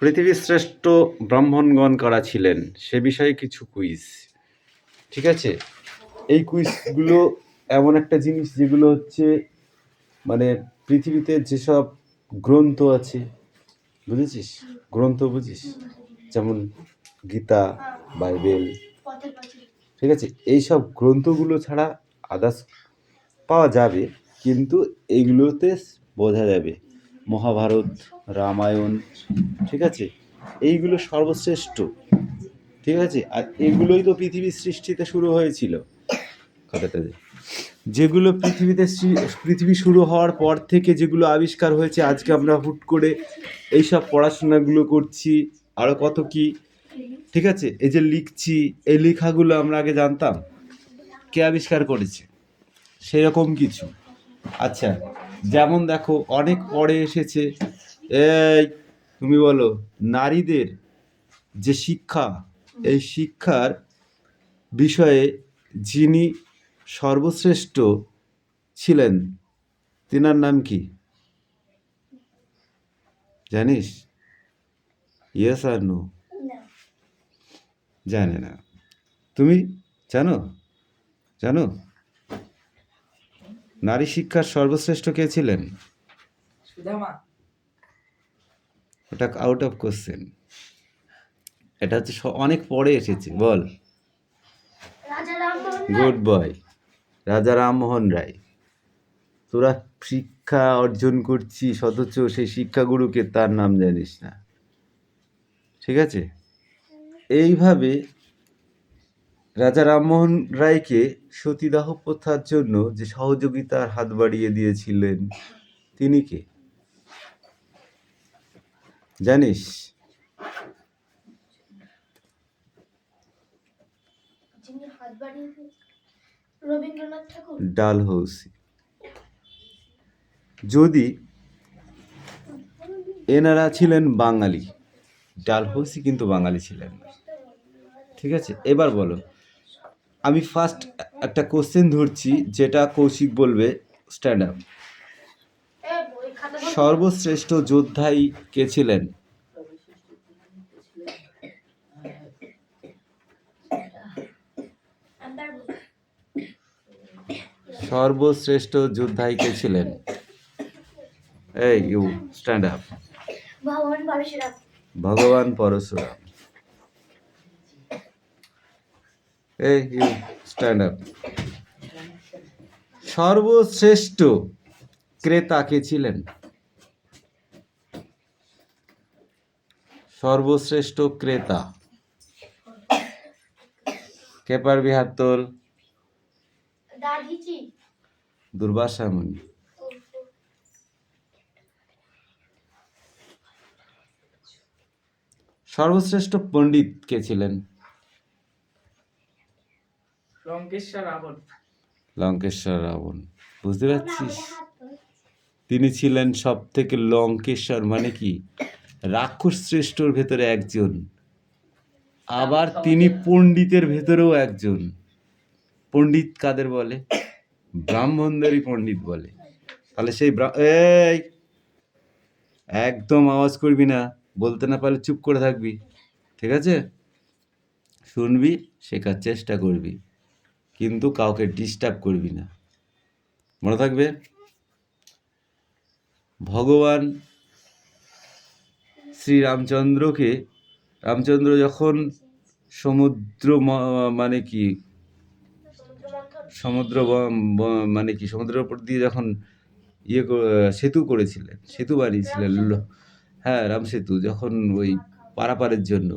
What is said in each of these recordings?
পৃথিবীর শ্রেষ্ঠ ব্রাহ্মণগণ কারা ছিলেন সে বিষয়ে কিছু কুইজ। ঠিক আছে, এই কুইজগুলো এমন একটা জিনিস যেগুলো হচ্ছে মানে পৃথিবীতে যেসব গ্রন্থ আছে, বুঝেছিস? গ্রন্থ বুঝিস, যেমন গীতা, বাইবেল, ঠিক আছে, এইসব গ্রন্থগুলো ছাড়া আদার্স পাওয়া যাবে, কিন্তু এইগুলোতে বোঝা যাবে মহাভারত, রামায়ণ, ঠিক আছে, এইগুলো সর্বশ্রেষ্ঠ। ঠিক আছে, আর এগুলোই তো পৃথিবীর সৃষ্টিতে শুরু হয়েছিল। কথাটা যেগুলো পৃথিবী শুরু হওয়ার পর থেকে যেগুলো আবিষ্কার হয়েছে, আজকে আমরা হুট করে এইসব পড়াশোনাগুলো করছি, আরও কত কি, ঠিক আছে, এই যে লিখছি, এই লেখাগুলো আমরা আগে জানতাম কে আবিষ্কার করেছে, সেরকম কিছু। আচ্ছা, যেমন দেখো অনেক পরে এসেছে, এই তুমি বলো, নারীদের যে শিক্ষা, এই শিক্ষার বিষয়ে যিনি সর্বশ্রেষ্ঠ ছিলেন তিনার নাম কি জানিস? ইয়েস আর নো? জানে না। তুমি জানো? জানো নারী শিক্ষার সর্বশ্রেষ্ঠ কে ছিলেন? ওটা আউট অফ কোশ্চেন, এটা হচ্ছে অনেক পরে এসেছে। বল। গুড বয়, রাজা রামমোহন রায়। তোরা শিক্ষা অর্জন করছিস অথচ সেই শিক্ষাগুরুকে তার নাম জানিস না, ঠিক আছে? এইভাবে রাজা রামমোহন রায়কে সতীদাহ প্রথার জন্য যে সহযোগিতার হাত বাড়িয়ে দিয়েছিলেন তিনি কে জানিস? ডালহৌসি। যদি এনারা ছিলেন বাঙালি, ডালহৌসি কিন্তু বাঙালি ছিলেন না, ঠিক আছে? এবার বলো, আমি ফার্স্ট একটা কোশ্চেন ধরছি যেটা কৌশিক বলবে, স্ট্যান্ড আপ। সর্বশ্রেষ্ঠ যোদ্ধাই কে ছিলেন? সর্বশ্রেষ্ঠ যোদ্ধাই কে ছিলেন? এই ইউ স্ট্যান্ড আপ। ভগবান পরশুরাম। এই ইউ স্ট্যান্ড আপ। সর্বশ্রেষ্ঠ ক্রেতা কে ছিলেন? সর্বশ্রেষ্ঠ ক্রেতা কে পারবি হাত তোল? দুর্বাসা মুনি। সর্বশ্রেষ্ঠ পণ্ডিত কে ছিলেন? লঙ্কেশ্বর রাবণ। বুঝতে পারছিস? তিনি ছিলেন সব থেকে লঙ্কেশ্বর মানে কি রাক্ষস শ্রেষ্ঠর ভেতরে একজন, আবার তিনি পণ্ডিতের ভেতরেও একজন। পণ্ডিত কাদের বলে? ব্রাহ্মণদেরই পণ্ডিত বলে। তাহলে সেই এই একদম আওয়াজ করবি না, বলতে না পারলে চুপ করে থাকবি, ঠিক আছে? শুনবি, শেখার চেষ্টা করবি, কিন্তু কাউকে ডিস্টার্ব করবি না, মনে থাকবে। ভগবান শ্রীরামচন্দ্রকে, রামচন্দ্র যখন সমুদ্র মানে কি সমুদ্র মানে কি সমুদ্রের উপর দিয়ে যখন সেতু করেছিলেন, সেতু বানিয়েছিলেন, হ্যাঁ রাম সেতু, যখন ওই পারাপারের জন্য,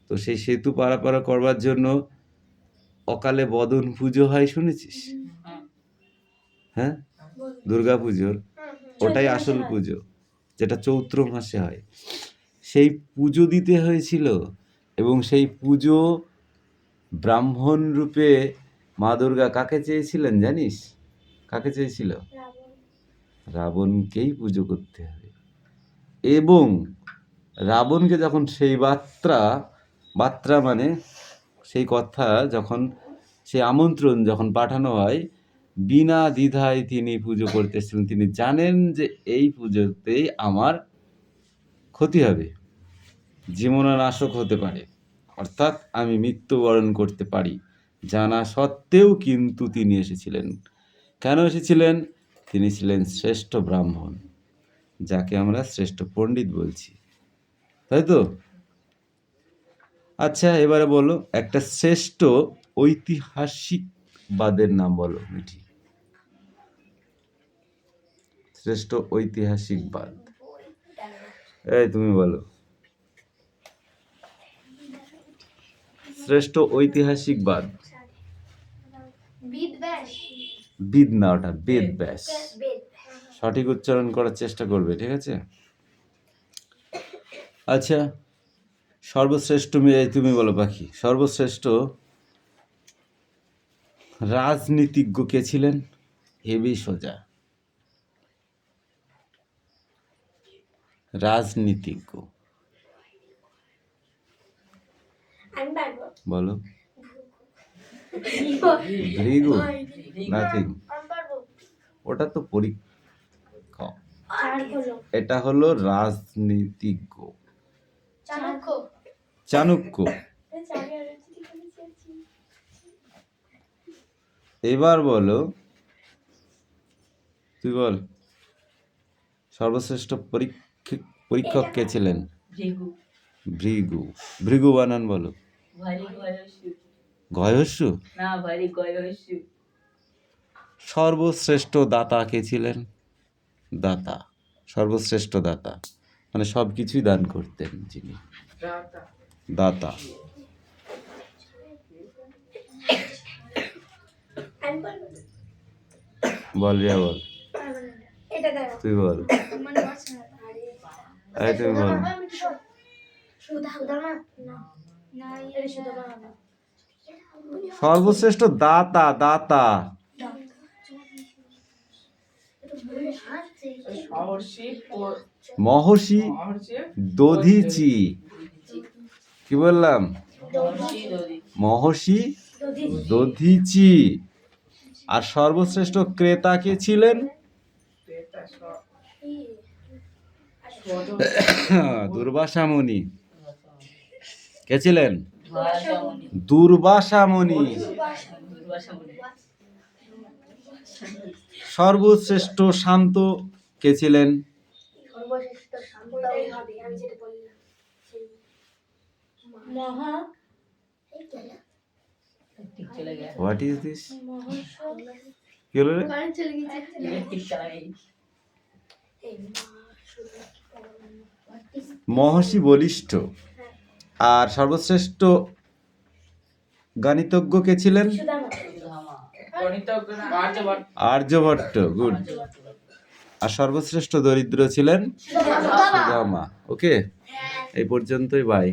তো সেই সেতু পারাপার করবার জন্য অকালে বদন পুজো হয়, শুনেছিস? হ্যাঁ, দুর্গা পুজোর ওটাই আসল পুজো, যেটা চৈত্র মাসে হয়। সেই পুজো দিতে হয়েছিল, এবং সেই পুজো ব্রাহ্মণ রূপে মা দুর্গা কাকে চেয়েছিলেন জানিস? কাকে চেয়েছিল? রাবণকেই পুজো করতে হবে। এবং রাবণকে যখন সেই বার্তা মানে সেই কথা যখন সেই আমন্ত্রণ যখন পাঠানো হয়, বিনা দ্বিধায় তিনি পুজো করতেছিলেন। তিনি জানেন যে এই পুজোতেই আমার ক্ষতি হবে, জীবননাশক হতে পারে, অর্থাৎ আমি মৃত্যুবরণ করতে পারি। জানা সত্ত্বেও কিন্তু তিনি এসেছিলেন। কেন এসেছিলেন? তিনি ছিলেন শ্রেষ্ঠ ব্রাহ্মণ, যাকে আমরা শ্রেষ্ঠ পণ্ডিত বলছি, তাই তো? আচ্ছা, এবারে বলো একটা শ্রেষ্ঠ ঐতিহাসিকবাদের নাম বলো মিঠি। শ্রেষ্ঠ ঐতিহাসিকবাদ, এই তুমি বলো। শ্রেষ্ঠ ঐতিহাসিকবাদ, বিদ না, ওটা বেদ ব্যাস। সঠিক উচ্চারণ করার চেষ্টা করবে, ঠিক আছে? আচ্ছা, সর্বশ্রেষ্ঠ তুমি বলো পাখি, সর্বশ্রেষ্ঠ রাজনীতিজ্ঞ কে ছিলেন? হেবি সোজা, রাজনীতিজ্ঞ বলো। ভৃগু? নাথিং, ওটা তো পরীক্ষা। এটা হলো রাজনীতিজ্ঞ, চাণক্য। এবার বলো, তুই বল, সর্বশ্রেষ্ঠ পরীক্ষক কে ছিলেন? ভৃগু। ভৃগু বানান বলো। গয়স্যু? সর্বশ্রেষ্ঠ দাতা কে ছিলেন? দাতা, সর্বশ্রেষ্ঠ দাতা মানে সবকিছুই দান করতেন যিনি, দাতা। বল রিয়া, বল, তুই বল, তুমি বল। সর্বশ্রেষ্ঠ দাতা, দাতা মহর্ষি দধিচি। কি বললাম? মহর্ষি দধিচি। আর সর্বশ্রেষ্ঠ ক্রেতা কে ছিলেন? দুর্বাসা মুনি। কে ছিলেন? দুর্বাসা মুনি। সর্বশ্রেষ্ঠ শান্ত কে ছিলেন? What is this? কি হলো রে? মহর্ষি বলিষ্ঠ। আর সর্বশ্রেষ্ঠ গণিতজ্ঞ কে ছিলেন? আর্যভট্ট। গুড। আর সর্বশ্রেষ্ঠ দরিদ্র ছিলেন সুদামা। ওকে, এই পর্যন্তই, বাই।